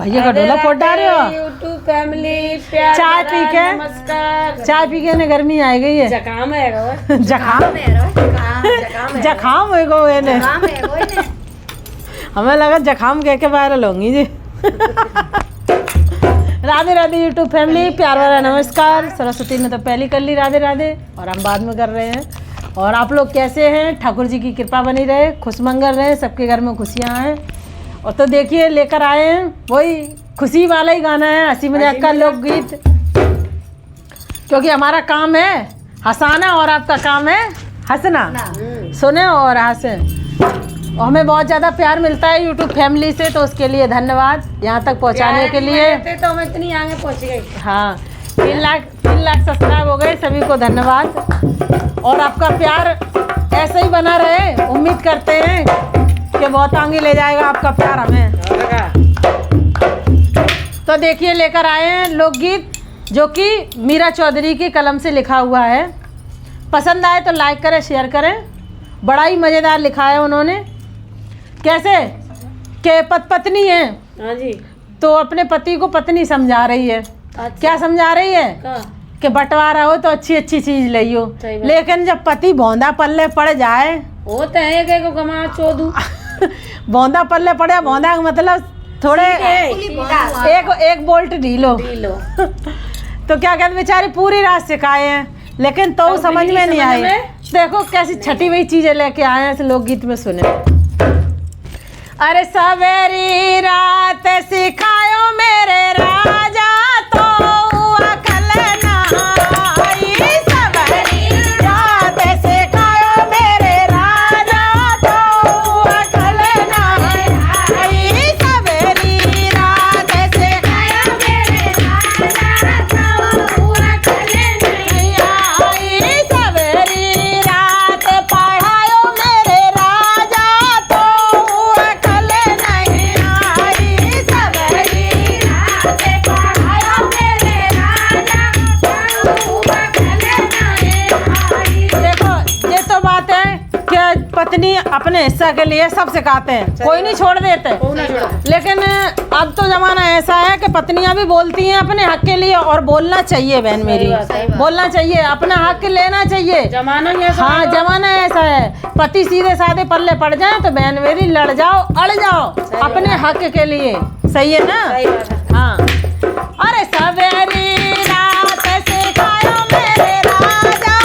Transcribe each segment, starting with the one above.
भैया का ढोला फोड़ डाल रहे हो। यूट्यूब फैमिली प्यार चाय पी के नमस्कार। चाय पी के ने गर्मी आ गई है। जकाम है जखाम है गो ने हमें लगा जखाम कह के वायरल होंगी जी। राधे राधे यूट्यूब फैमिली प्यार वाला नमस्कार। सरस्वती ने तो पहली कर ली राधे राधे और हम बाद में कर रहे हैं। और आप लोग कैसे हैं? ठाकुर जी की कृपा बनी रहे, खुशमंगल रहे, सबके घर में खुशियाँ हैं। और तो देखिए लेकर आए हैं वही खुशी वाला ही गाना है, हंसी मजाक का लोकगीत, क्योंकि हमारा काम है हंसाना और आपका काम है हंसना। सुने और हंसें। और हमें बहुत ज़्यादा प्यार मिलता है यूट्यूब फैमिली से, तो उसके लिए धन्यवाद यहाँ तक पहुँचाने के लिए। तो हम इतनी आगे पहुँच गए। हाँ 3 लाख सब्सक्राइब हो गए, सभी को धन्यवाद। और आपका प्यार ऐसे ही बना रहे, उम्मीद करते हैं कि बहुत आगे ले जाएगा आपका प्यार हमें। तो देखिए लेकर आए हैं लोकगीत जो कि मीरा चौधरी की कलम से लिखा हुआ है। पसंद आए तो लाइक करें, शेयर करें। बड़ा ही मज़ेदार लिखा है उन्होंने। कैसे कि पत्नी है, हाँ जी, तो अपने पति को पत्नी समझा रही है। अच्छा। क्या समझा रही है? कि बंटवारा हो तो अच्छी अच्छी चीज लियो, लेकिन जब पति बौंदा पल्ले पड़ जाए वो तो है को कमा चोदू। बौंदा पल्ले पड़े, बौंदा का मतलब थोड़े एक बोल्ट ढीलो। तो क्या कहते बेचारी पूरी रात सिखाए हैं, लेकिन तो समझ में नहीं आई। देखो कैसी छठी हुई चीजें लेके आए हैं, लोकगीत में सुने। अरे सवेरी रात सिखायो मेरे राजा तो पत्नी अपने हिस्सा के लिए सब सिखाते हैं, कोई नहीं छोड़ देते। लेकिन अब तो जमाना ऐसा है कि पत्नियां भी बोलती हैं अपने हक के लिए, और बोलना चाहिए बहन मेरी, बोलना चाहिए, अपना हक लेना चाहिए। जमाना ऐसा, हाँ जमाना ऐसा है। पति सीधे साधे पल्ले पड़ जाए तो बहन मेरी लड़ जाओ, अड़ जाओ अपने हक के लिए। सही है ना? हाँ। अरे सवेरी रात सिखायो मेरे राजा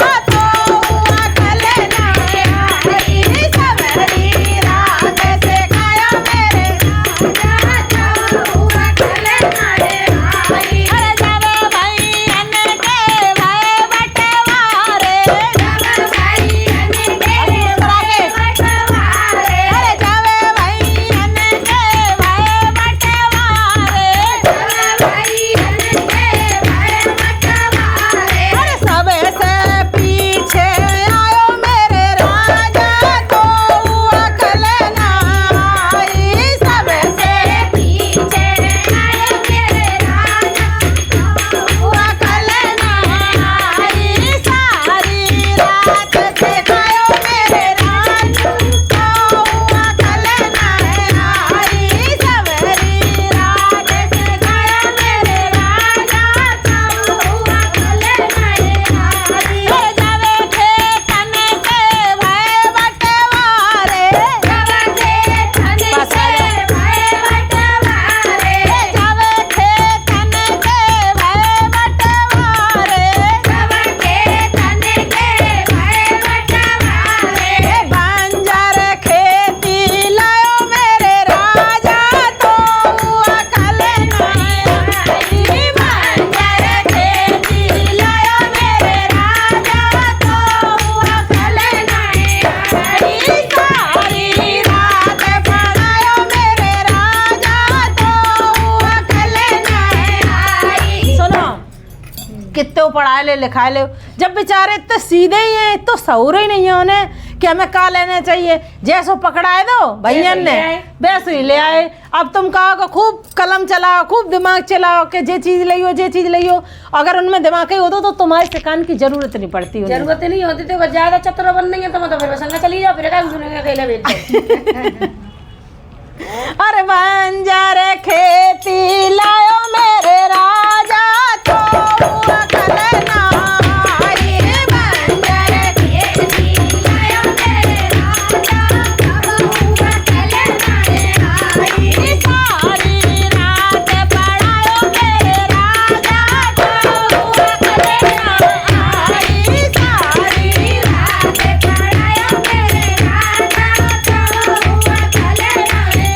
पढ़ा ले लिखा ले। जब बेचारे इतने सीधे ही हैं, तो शऊर ही नहीं है उन्हें कि हमें का लेना चाहिए। जैसो पकड़ाए दो भैया ने वैसे ही ले आए। अब तुम कहो खूब कलम चलाओ, खूब दिमाग चलाओ कि जे चीज़ लियो जे चीज़ लियो। अगर उनमें दिमाग ही होता तो तुम्हारे सिखाने की जरूरत नहीं पड़ती। जरूरत नहीं होती तो ज़्यादा चतुर बनने तो मतलब फिर संग चली जाओ, फिर क्या सुनेंगे अकेले बैठ। अरे बंजर खेती लायो मेरे राजा तो अकलना आई। बंजर खेती लायो मेरे राजा तो अकलना आई। सारी रात पढ़ायो मेरे राजा तो अकलना आई। सारी रात पढ़ायो मेरे राजा तो अकलना आई।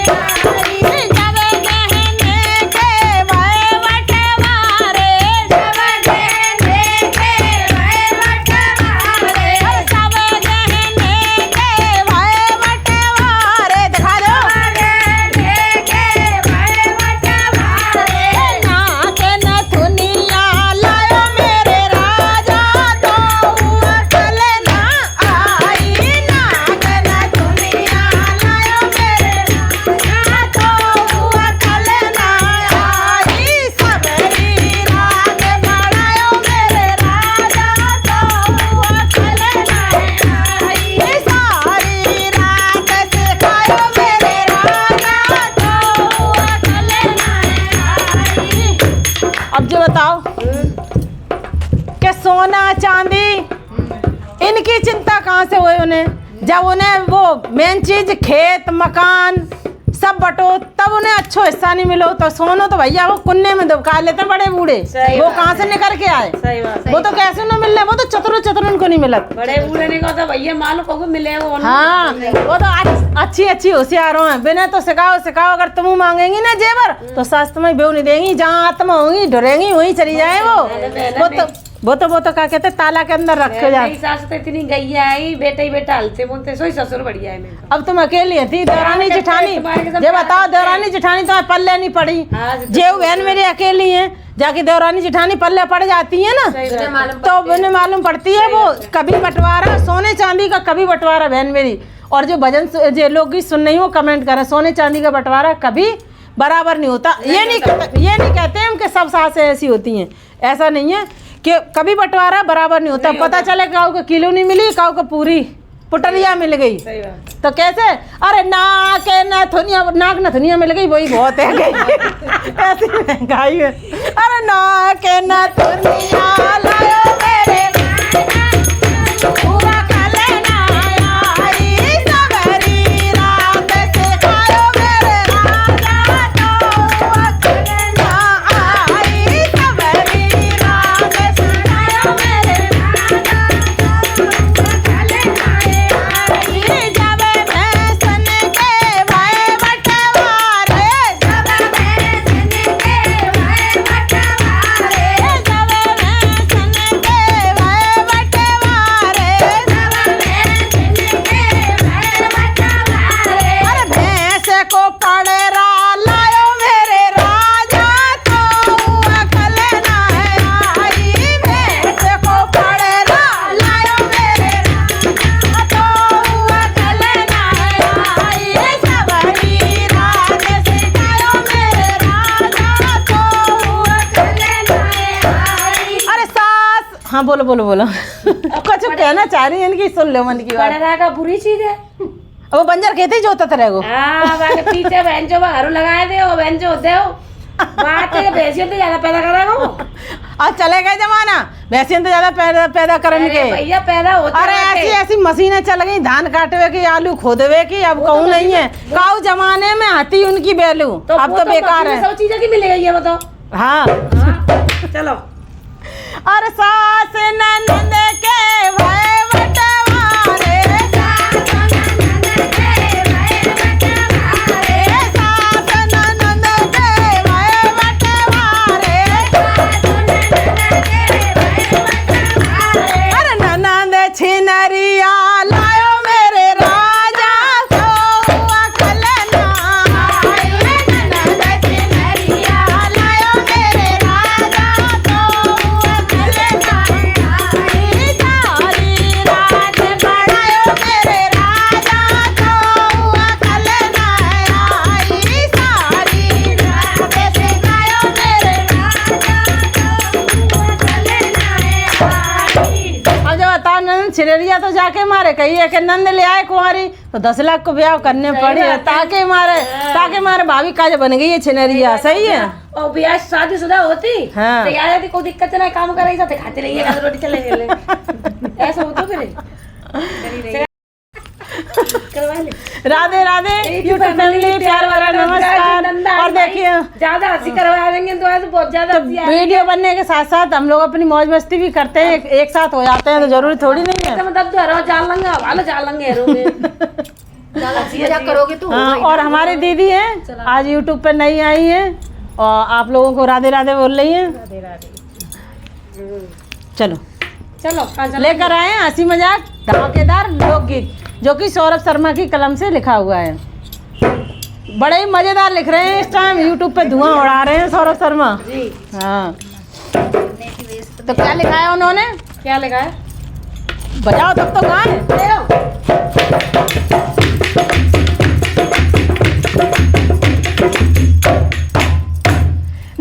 जब गहने के भय बटवारे, जब गहने के भय बटवारे, सब गहने के भय बटवारे, दिखा दो गहने के भय बटवारे। नाक नथुनिया लायो मेरे राजा तो अकलना आई। नाक नथुनिया लायो मेरे राजा तो अकलना आई। सबरी रात बढ़ायो मेरे राजा तो अकलना आई। सारी रात सिखायो मेरे राजा तो अकलना आई। अब जो बताओ कि सोना चांदी इनकी चिंता कहाँ से हुई उन्हें, जब उन्हें वो मेन चीज खेत मकान सब बटो तब उन्हें अच्छो हिस्सा नहीं मिलो। तो सोनो तो भैया वो कुन्ने में दबका लेते बड़े बूढ़े, सही वो बात कहाँ से निकल के आए, सही बात। वो तो कैसे न मिलने, वो तो चतुर चतुर उनको नहीं मिलत। बड़े बूढ़े ने कहा था भैया मालूम को मिले वो हाँ वो तो अच्छी अच्छी होशियारों हैं, बिना तो सिखाओ सिखाओ अगर तुम मांगेंगी ना जेवर तो सास तुम्हें बेव नहीं देंगी। जहाँ आत्मा होंगी डरेंगी वहीं चली जाए वो तो क्या कहते ताला के अंदर रखे जाए। मेरी सास तो इतनी गैया आई, बेटा ही बेटा हलते बोलते सोई ससुर बढ़िया है मेरा। अब तुम अकेली थी देवरानी जेठानी, ये बताओ देवरानी जेठानी तुम्हें पल्ले नहीं पड़ी, जेव बहन मेरी अकेली है, जाके देवरानी जेठानी पल्ले पड़ जाती है ना तो उन्हें मालूम पड़ती है। वो कभी बंटवारा सोने चांदी का कभी बंटवारा बहन मेरी, और जो भजन जो लोग भी सुन नहीं हो कमेंट करें, सोने चांदी का बंटवारा कभी बराबर नहीं होता। ये नहीं कहते हैं कि सब सासें ऐसी होती हैं, ऐसा नहीं है कि कभी बंटवारा बराबर नहीं होता। पता चले काऊ को किलो नहीं मिली, काऊ को पूरी पुटरिया मिल गई तो कैसे, अरे नाक नथुनिया मिल गई वही बहुत है ऐसी महंगाई है। अरे नाक नथुनिया लायो मेरे पूरा कलना आई। सबरी रात सिखायो मेरे राजा तो अकलना आई। सबरी रात सिखायो मेरे राजा तो अकलना आई। जब भैंसन के भय बटवारे, जब भैंसन के भय बटवारे, जब भैंसन के भय बटवारे, जब भैंसन के भय बटवारे। अरे भैंस को पड़ेरा लायो मेरे राजा तो अकलना आई। भैंस को पड़ेरा लायो मेरे राजा तो अकलना आई। सबरी रात सिखायो मेरे राजा तो अकलना आई। अरे सास, हाँ बोलो बोलो बोलो कुछ कहना चाह रही है इनकी, सुन लो मन की बात। बड़ा का बुरी चीज है। वो बंजर कहते ही जोता तरह को बाकी पीछे बहन जो बाहर लगाए दे वो बहन जो होते हो बात है भैंसियत तो ज्यादा पैदा करेगा वो। आज चले गए जमाना भैंसियन तो ज्यादा पैदा करने के। भैया पैदा होते अरे ऐसी ऐसी मशीनें चल गई धान काटवे की आलू खोदवे की, अब कहूँ नहीं है। काऊ जमाने में आती उनकी बैलू, अब तो बेकार है। सब चीजें की मिलेगा ये बताओ। हाँ चलो। अरे सास ननद के भय बटवारे, सास ननद के भय बटवारे, सास ननद के भय बटवारे, सास ननद के भय बटवारे। अरे ननद छिनरिया लायो मेरे राजा तो अकलना आई। ननद छिनरिया लायो मेरे राजा तो अकलना आई। हम छिनरिया तो जाके मारे कही है कि नंद ले आए कुंवारी तो 10 लाख को ब्याह करने पड़े ताकि मारे भाभी काज बन गई है छिनरिया। सही है। और ब्याह शादीशुदा होती हाँ। तो यार कोई दिक्कत नहीं, काम कर रही था खाते रहिए, रोटी चले ऐसा होता फिर। राधे राधे यूट्यूब फैमिली, प्यार भरा नमस्कार। और देखिए ज्यादा हंसी करवा देंगे तो बहुत ज्यादा वीडियो बनने के साथ साथ हम लोग अपनी मौज मस्ती भी करते हैं, एक साथ हो जाते हैं तो जरूरी थोड़ी नहीं है। मतलब जाल लंगा वाला जाल लंगे करोगे तो। हाँ, और हमारी दीदी है आज यूट्यूब पर नई आई है और आप लोगों को राधे राधे बोल रही है। चलो चलो लेकर आए हंसी मजाक धमाकेदार लोकगीत जो कि सौरभ शर्मा की कलम से लिखा हुआ है। बड़े ही मजेदार लिख रहे हैं, इस टाइम यूट्यूब पे धुआं उड़ा रहे हैं सौरभ शर्मा जी। हाँ तो क्या लिखा है उन्होंने, क्या लिखा है बजाओ तब तो गाएं।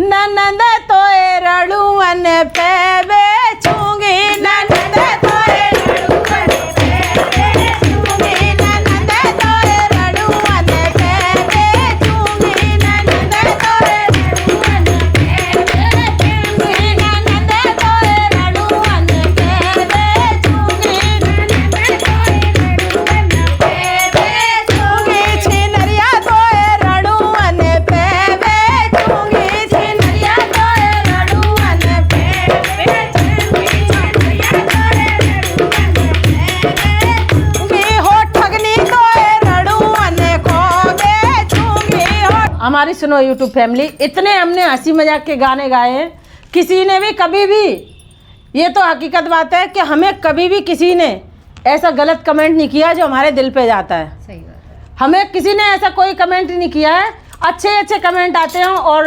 ननद तोए रड़ुअन पे बेचूंगी, ननद तोए रड़ुअन पे बेचूंगी, ननद तोए रड़ुअन पे बेचूंगी, ननद तोए रड़ुअन पे बेचूंगी, ननद तोए रड़ुअन पे बेचूंगी, ननद तोए रड़ुअन पे बेचूंगी, छिनरिया तोए रड़ुअन पे बेचूंगी, छिनरिया तोए रड़ुअन पे बेचूंगी, छिनरिया तोए रड़ुअन पे बेचूंगी, हो ठगनी तोए रड़ुअन को बेचूंगी हो। हमारी सुनो यूट्यूब फैमिली, इतने हमने हंसी मजाक के गाने गाए हैं, किसी ने भी कभी भी, ये तो हकीकत बात है कि हमें कभी भी किसी ने ऐसा गलत कमेंट नहीं किया जो हमारे दिल पे जाता है। सही बात है। हमें किसी ने ऐसा कोई कमेंट नहीं किया है, अच्छे अच्छे कमेंट आते हैं और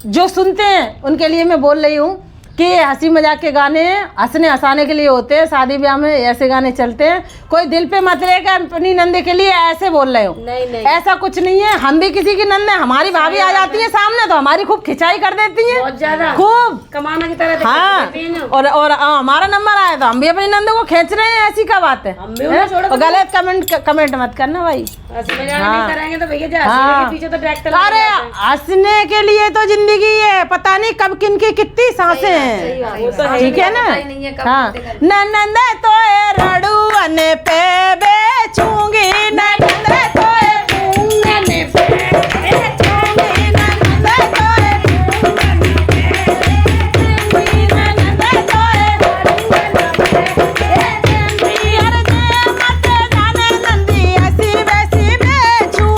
जो सुनते हैं उनके लिए मैं बोल रही हूँ कि ये हंसी मजाक के गाने हंसने हंसाने के लिए होते हैं, शादी ब्याह में ऐसे गाने चलते हैं, कोई दिल पे मत लेकर अपनी नंदे के लिए ऐसे बोल रहे हो। नहीं ऐसा कुछ नहीं है, हम भी किसी की नंदे, हमारी भाभी आ जाती है सामने तो हमारी खूब खिंचाई कर देती है, बहुत ज्यादा खूब कमाना की तरह हाँ। देती हैं। और हमारा नंबर आया तो हम भी अपनी नंदों को खींच रहे हैं, ऐसी क्या बात है। हम भी उन्हें छोड़ और गलत कमेंट मत करना भाई। हंसी मजाक नहीं करेंगे तो भैया जा हाँ। पीछे तो ट्रैक्टर अरे हंसने के लिए तो जिंदगी है, पता नहीं कब किन की कितनी सांसें हैं, ठीक है ना। हाँ ननद तोए रड़ुअन पे बेचूंगी, ननद तोए पूंगन पे बेचूंगी, ननद तोए पूंगन पे बेचूंगी, ननद तोए पूंगन पे बेचूंगी, अरे जे मत जाने नंदी ऐसी वैसी बेचूं,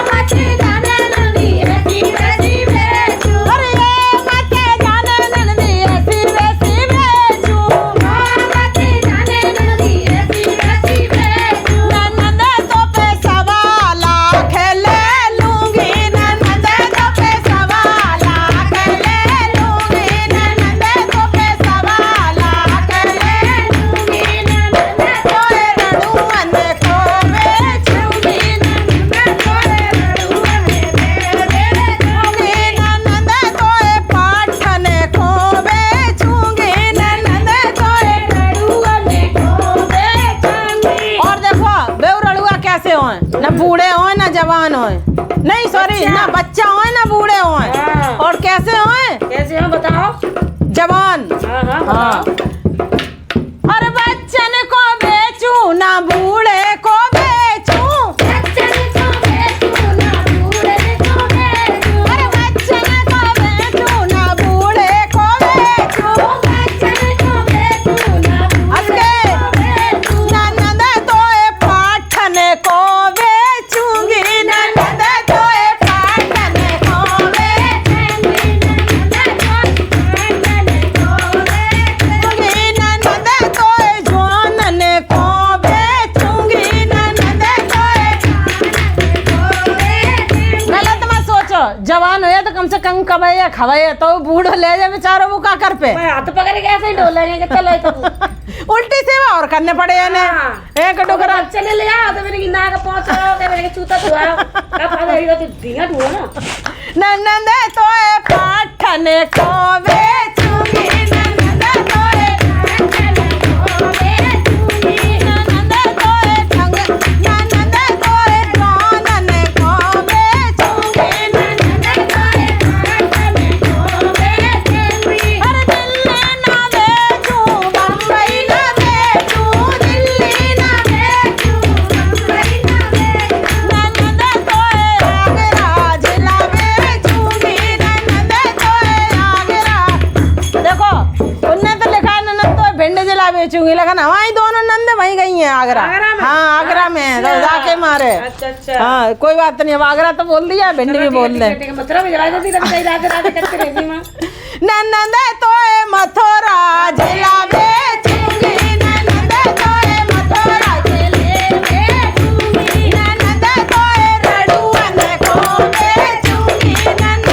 मत जाने नंदी ऐसी वैसी बेचूं, अरे ये मत जाने नंदी ऐसी वैसी बेचूं, मत जाने नंदी ऐसी वैसी बेचूं, ननद तो पे 1.25 लाख ले लूंगी, ननद तो पे 1.25 लाख ले लूंगी, ननद तो पे 1.25 लाख ले लूंगी, ननद तोए रड़ुअन को बेचूंगी, ननद तोए रड़ुअन पे बेचूंगी, ननद तोए पाठन को बेचूंगी, ननद तोए रड़ुअन को बेचूंगी। और देखो बेउ रड़ुआ कैसे होए, ना बूढ़े होए ना जवान होए, नहीं सॉरी ना बच्चा होए ना बूढ़े होए, हाँ। और कैसे होए, कैसे हो बताओ। जवान। हाँ हाँ हाँ बताओ। और बच्चन को बेचूं ना बूढ़े को बेचूं, बच्चन को बेचूं ना बूढ़े को बेचूं, अरे बच्चन को बेचूं ना बूढ़े को बेचूं, बच्चन को बेचूं ना बूढ़े को बेचूं, ननद तोए पाठन को बेचूंगी, ननद तोए पाठन को बेचूंगी, ननद तोए पाठन को बेचूंगी, ननद तोए जवानन को बेचूंगी, ननद तोए गलत मत सोचो, जवान हो तो कम से कम कमाए खवाए, तो बूढ़ो ले जाए बेचारो वो का कर पे मैं हाथ पकड़ के ऐसे ही डोलेंगे कि चलो तो उल्टी सेवा और करने पड़े ने हाँ। एक डोकरा चले ले आओ तो मेरे की नाक पहुंचाओ के मेरे के चूता धुआओ का फायदा है तो धींगा धुआ ना। ननद तोए पाठन को बेचूंगी, ननद तोए पाठन को बेचूंगी, क्या बेचूंगी, लेकिन हमारी दोनों नंदे वहीं गई हैं आगरा। हाँ आगरा में तो जाके मारे। अच्छा हाँ कोई बात नहीं, अब आगरा तो बोल दिया, भिंडी भी बोल दे। मतलब करते रहती माँ। नंद तो मथुरा जिला बेचूंगी, नंद तो मथुरा जिले बेचूंगी, नंद तो रड़ुअन को बेचूंगी, नंद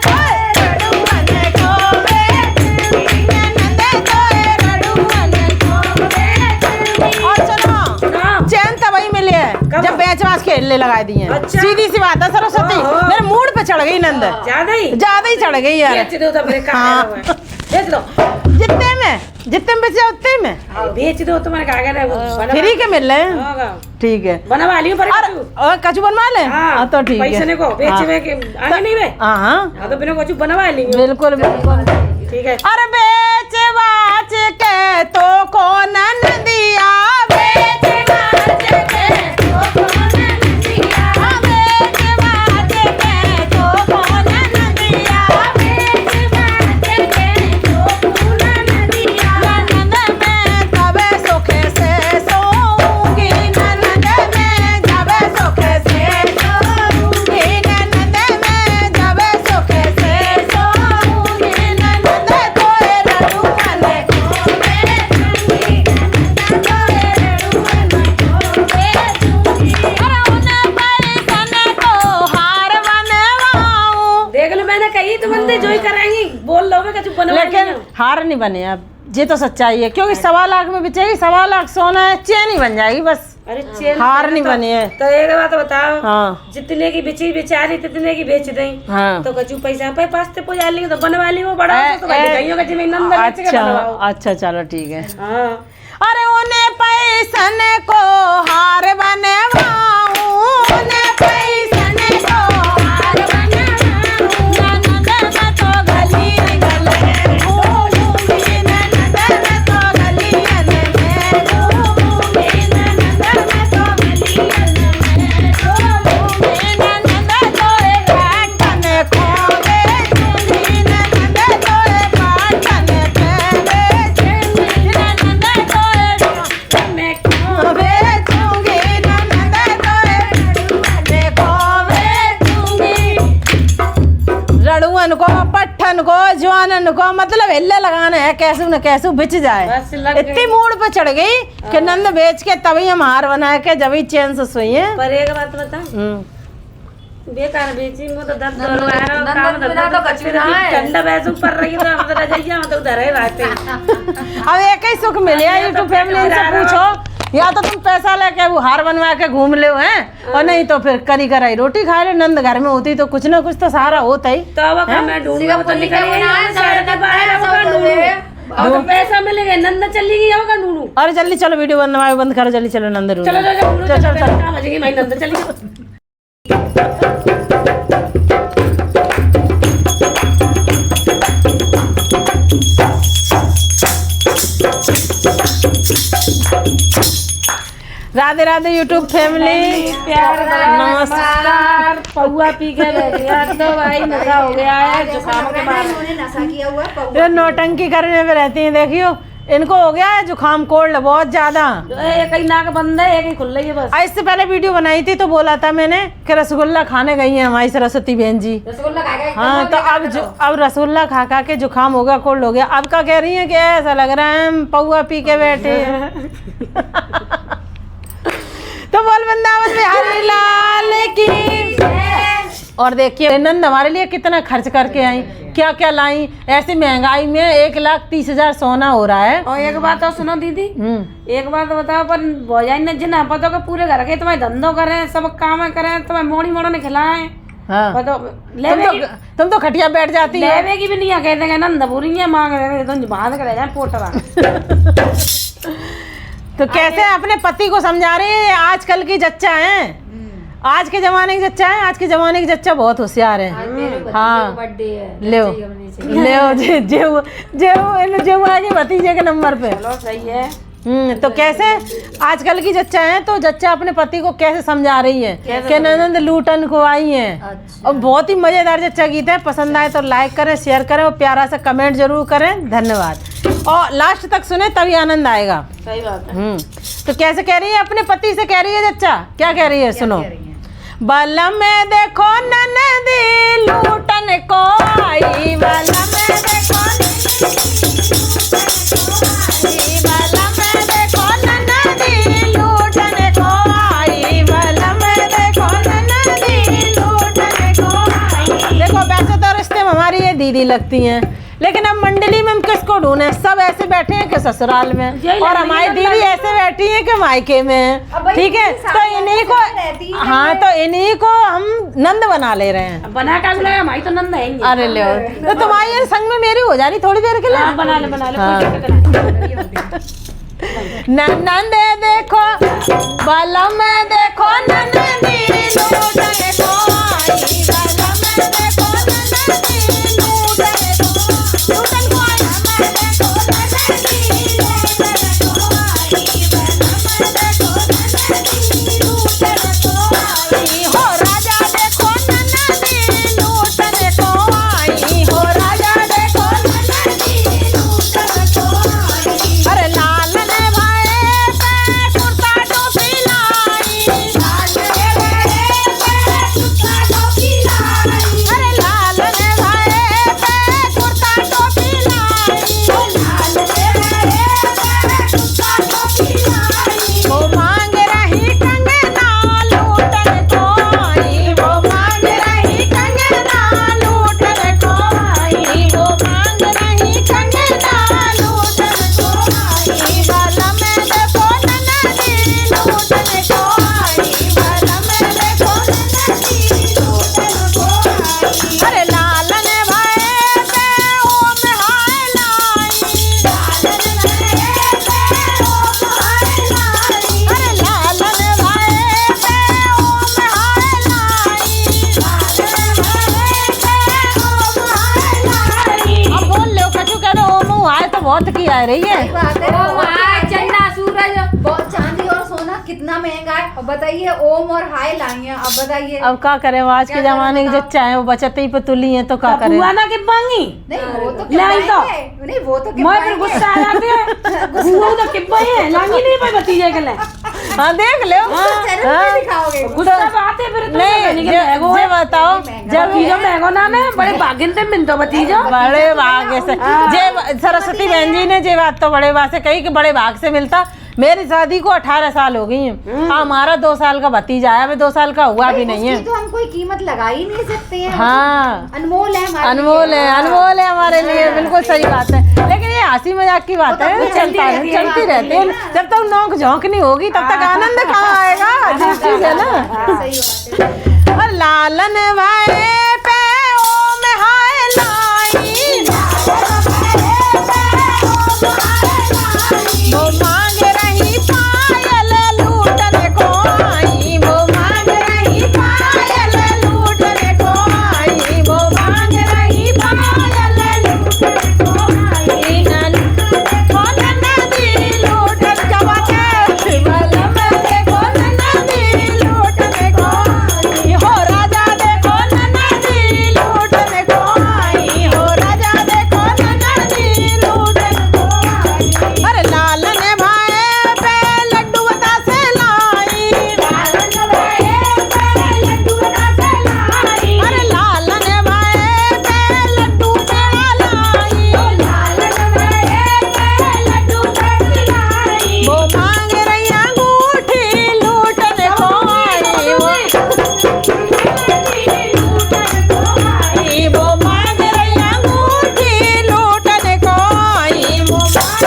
तो रड़ुअन को बेचूंगी, नंद तो रड़ुअन को बेचूंगी। और सुनो, चैन तब वही मिली है जब बेचवास के हिल्ले लगा दिए। अच्छा। सीधी सी बात है सरस्वती, मेरे मूड पे चढ़ गई नंद, ज्यादा ही चढ़ गई यार। बेच दो तो फिर हाँ। बेच दो, जितने में बेचा उतने में बेच दो। तुम्हारे कागज है वो फ्री के मिल रहे हैं। होगा। ठीक है, बनवा लियो पर और कचू बनवा ले। हाँ तो ठीक है, पैसे को बेचवे के आगे नहीं वे। हाँ हाँ तो बिना कचू बनवा लियो। बिल्कुल बिल्कुल ठीक है। अरे बेच बाच के तो कौन दिया, बेच बाच के तो कौन दिया, बेच बाच के तो कौन दिया, बेच बाच के तो कौन दिया। ननद में तबे सुखे से सोऊंगी, ननद में तबे सुखे से सोऊंगी, ननद में तबे सुखे से सोऊंगी, ननद तोरे रड़ुअन को बेचूंगी, ननद तोरे रड़ुअन को बेचूंगी। अरे उन पैसन को हार बनवाऊं। देख लो मैंने कही तो बंदे जो ही कराएंगी बोल लो मैं कचू बनवा लेकिन लियो। हार नहीं बने अब, ये तो सच्चाई है, क्योंकि 1.25 लाख में बेचेगी, 1.25 लाख सोना है, चेन ही बन जाएगी बस। अरे चेन हार नहीं बनी है। तो एक बात बताओ, हाँ जितने की बिची बेचारी तितने की बेच दें। हाँ तो कचू पैसा पे पास ते पुजा ली तो बनवा ली वो बड़ा तो कहियो कि जिम्मे नंद बेच के बनवाओ। अच्छा चलो ठीक है। हाँ अरे उन्हें पैसन को हार बनवाऊं, उन्हें पैसन को हार बनवाऊं, ननद में तो गली गली घूमूंगी, ननद में तो गलियन में घूमूंगी, ननद में तो गलियन में घूमूंगी, ननद तोरे पाटन को बेचूंगी, ननद तोरे पाटन पे बेचूंगी, ननद तोरे मैं बेचूंगी, ननद तोरे बेचूंगी। रड़ुअन को, पट्ठन को, जवानन को, मतलब हिल्ले लगाना है, कैसे न कैसे बिच जाए। बस लग गई। इतनी मूड पे चढ़ गई कि नंद बेच के तभी हम हार बना के जब ही चैन से सोई है। पर एक बात बता, बेकार बेची वो तो दर्द काम धंधा तो कचू ना है ठंडा बैस ऊपर रही तो हम तो रजैया हम तो उधर है बातें। अब एक ही सुख मिले यूट्यूब फैमिली से पूछो, या तो तुम पैसा लेके वो हार बनवा के घूम ले हैं, और नहीं तो फिर करी कराई रोटी खा ले। नंद घर में होती तो कुछ ना कुछ तो सहारा होता ही। तो अब मैं ढूंढूंगा तो निकल अब तो पैसा मिलेगा नंदा चली गई होगा ढूंढू। अरे जल्दी चलो, वीडियो बनवाओ बंद करो, जल्दी चलो नंद चलो चलो चलो चलो कहाँ बजेगी भाई नंदा चली गई। राधे राधे यूट्यूब फैमिली, प्यार नमस्कार। पौआ पी के बैठ गया तो भाई नशा हो गया है जुकाम के बाद। नशा किया हुआ है। ये नौटंकी करने में रहती हैं, देखियो इनको हो गया है जुकाम कोल्ड बहुत ज्यादा। एक ही नाक बंद है एक ही खुल रही है बस। इससे पहले वीडियो बनाई थी तो बोला था मैंने कि रसगुल्ला खाने गई हैं हमारी सरस्वती बहन जी। रसगुल्ला खा गए। हाँ तो अब रसगुल्ला खा खा के जुकाम हो गया, कोल्ड हो गया। अब क्या कह रही है कि ऐसा लग रहा है हम पौआ पी के बैठे हैं। तो बोल वृंदावन में हरि लाल की। और देखिए नंद हमारे लिए कितना खर्च करके आई, क्या क्या लाई। ऐसी महंगाई में 1,30,000 सोना हो रहा है। और एक बात और सुनो दीदी, एक बात बताओ, पर भौजाई ने जिना पता का पूरे घर के तुम्हारे धंधो करें सब काम करें तुम्हें मोड़ी मोड़ो ने खिलाएं। हाँ तुम तो खटिया बैठ जाती है। लेवे की भी नहीं कहते हैं नंद बुरी है मांग रहे तुम बांध कर जाए पोटरा। तो कैसे अपने पति को समझा रही है, आजकल की जच्चा है, आज के जमाने की जच्चा है, आज के जमाने की जच्चा बहुत होशियार है। हाँ ले आगे भतीजे के नंबर पे। चलो सही है। तो कैसे आजकल की जच्चा है, तो जच्चा अपने पति को कैसे समझा रही है कि ननद लूटन को आई है। अच्छा। और बहुत ही मजेदार जच्चा गीत है, पसंद आए तो लाइक करें, शेयर करें और प्यारा सा कमेंट जरूर करें। धन्यवाद। और लास्ट तक सुने तभी आनंद आएगा। सही बात है। तो कैसे कह रही है, अपने पति से कह रही है जच्चा, क्या कह रही है सुनो। बलम में देखो ननदी लूटन को आई, बलम में देखो बलम में देखो ननदी लूटन को आई, बलम में देखो ननदी लूटन को आई। देखो वैसे तो रिश्ते में हमारी ये दीदी लगती हैं, लेकिन अब मंडली में हम किसको ढूंढे, सब ऐसे बैठे हैं कि ससुराल में, और हमारी दीदी ऐसे बैठी है कि मायके में। ठीक है, तो इन्हीं को, हाँ तो इन्हीं को हम नंद बना ले रहे हैं। बना का बुलाया, हमारी तो नंद है। अरे ले, तो तुम्हारी संग में मेरी हो जानी थोड़ी देर के लिए। बना ले नंद देखो बलम में देखो नंदी लूटन को आई, बलम में देखो नंदी लूटन को आई, देखो नंदी लूटन को आई, बलम में देखो नंदी लूटन को आई। हो राजा देखो नंदी लूटन को आई, हो राजा देखो नंदी लूटन को आई। अरे लाल ने भाई पे कुर्ता टोपी लाई, लाल ने भाई पे कुर्ता टोपी लाई, अरे लाल ने भाई पे कुर्ता टोपी लाई, लाल ने भाई पे कुर्ता टोपी लाई। वो मांग रही कंगना लूटन को आई, वो मांग रही कंगना लूटन को आई, वो मांग रही कंगना लूटन को आई। बलम में देखो ननदी लूटन को आई, बलम में देखो ननदी लूटन को आई। अरे लाल ने भाई पे ओम हाय लाई, लाल ने भाई पे ओम हाय लाई, अरे लाल ने भाई पे ओम हाय लाई, लाल ने भाई पे ओम हाय लाई। अब बोल लो कछु कह दो, ओम हाय तो बहुत की आ रही है। बात है, चंदा सूरज बहुत चांदी और सोना कितना महंगा है। अब बताइए ओम और हाय लाई हैं, अब बताइए अब क्या करें, वो आज के जमाने की जो चाहे वो बचत ही पे तुली है, तो क्या करें। बुआना के पांगी नहीं वो तो लाई तो। नहीं वो तो मैं फिर गुस्सा आ जाती है, वो तो किब्बे है लांगी नहीं पे भतीजे के ले। हाँ देख लो, चैनल पे दिखाओगे गुस्सा आते फिर तो नहीं ये बताओ, जब भतीजो महंगो ना ने बड़े भागिन से मिलतो भतीजो बड़े भाग से जे सरस्वती बहन जी ने जे बात तो बड़े भाग से कही कि बड़े भाग से मिलता। मेरी शादी को 18 साल हो गई है, हमारा 2 साल का भतीजा आया, मैं 2 साल का हुआ भी नहीं है। तो हम कोई कीमत लगा ही नहीं सकते हैं। हाँ अनमोल है हमारे अनमोल है, अनमोल है हमारे लिए, बिल्कुल सही बात है। लेकिन ये हंसी मजाक की बात है, चलती रहती है। जब तक नोक झोंक नहीं होगी तब तक आनंद कहाँ आएगा, अजीब चीज है ना। सही बात है। और लालन भाई पे ओम हाय लाई, वो मांग रही पायल लूटन को आई, वो मांग रही पायल लूटन को आई, वो मांग रही पायल लूटन को आई। देखो ननदी लूटन चमके, बलम देखो ननदी लूटन को आई, हो राजा देखो ननदी लूटन को आई, हो राजा देखो ननदी लूटन को आई। अरे लाल ने भाई पे लड्डू बतासे लाई, लाल ने भाई पे लड्डू बतासे लाई, अरे लाल ने भाई पे लड्डू पेड़ा लाई, लाल ने भाई पे लड्डू पेड़ा लाई। वो मांग रही अंगूठी लूटन को आई, वो वो मांग रही अंगूठी लूटन को आई, वो मांग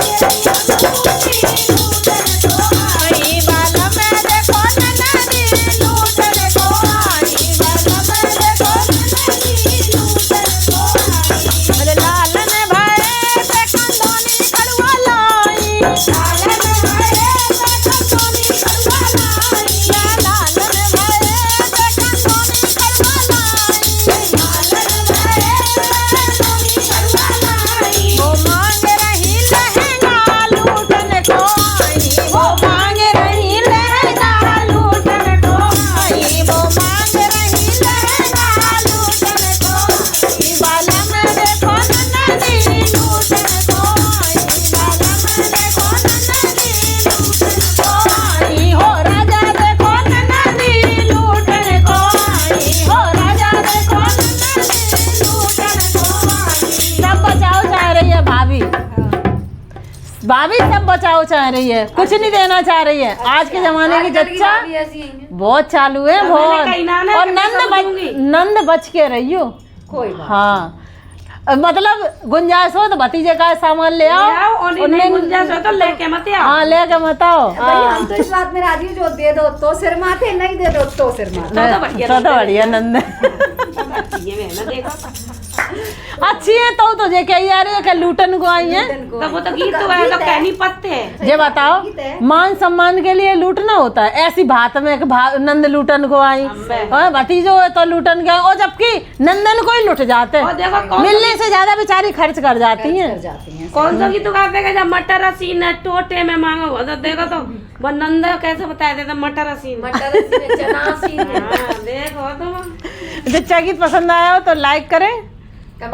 आई। बाला में देखो ननदी लूटन को आई, बाला में देखो ननदी लूटन को आई। अरे लाल ने भाई पे कंदोनी कड़वा लाई, लाल ने भाई पे कंदोनी कड़वा लाई, लाल ने भाई पे कंदोनी कड़वा लाई, लाल ने भाई पे कंदोनी कड़वा लाई। वो मांग रही लहंगा लूटन को आई, वो मांग रही लहंगा लूटन को आई, वो मांग रही लहंगा लूटन को आई। बाला में देखो ननदी लूटन को आई, अभी सब बचाओ चाह रही है, कुछ नहीं देना चाह रही है। आज के जमाने की जच्चा बहुत चालू है, बहुत। और नंद बच के रहियो, कोई बात हाँ। मतलब गुंजाइश हो तो भतीजे का सामान ले आओ, और नहीं गुंजाइश हो तो लेके मत आओ। हाँ लेके मत आओ। भाई हम तो इस बात में राजी हूँ, जो दे दो तो सिर माथे, नहीं दे दो तो सिर माथे। तो बढ़िया नंद अच्छी है। तो तुझे क्या आ रही है कि लूटन को आई है? तो वो तो गीत तो है, तो कहनी पत्ते है। ये बताओ, मान सम्मान के लिए लूटना होता है? ऐसी बात में नंद लूटन को आई और भतीजो है तो लूटन के, और जबकि नंदन को ही लुट जाते हैं, मिलने से ज्यादा बेचारी खर्च कर जाती हैं। कौन सा गीत तो गाते हैं जब मटर रसीन टोटे में मांगो हो तो देखो तो वो नंद कैसे बताया देता मटर रसीन चना सीन। देखो तो जच्चा गीत पसंद आया हो तो लाइक करें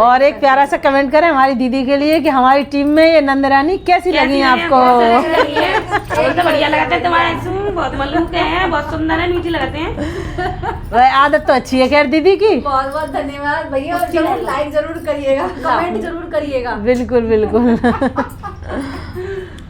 और एक प्यारा सा कमेंट करें हमारी दीदी के लिए कि हमारी टीम में ये नंदरानी कैसी लगी आपको? तो बढ़िया लगते हैं तुम्हारे, बहुत मल्लू के हैं, बहुत सुंदर है, मीठी लगते हैं। आदत तो अच्छी है खैर दीदी की। बहुत बहुत धन्यवाद भैया, और जरूर लाइक जरूर करिएगा, कमेंट जरूर करिएगा। बिल्कुल बिल्कुल।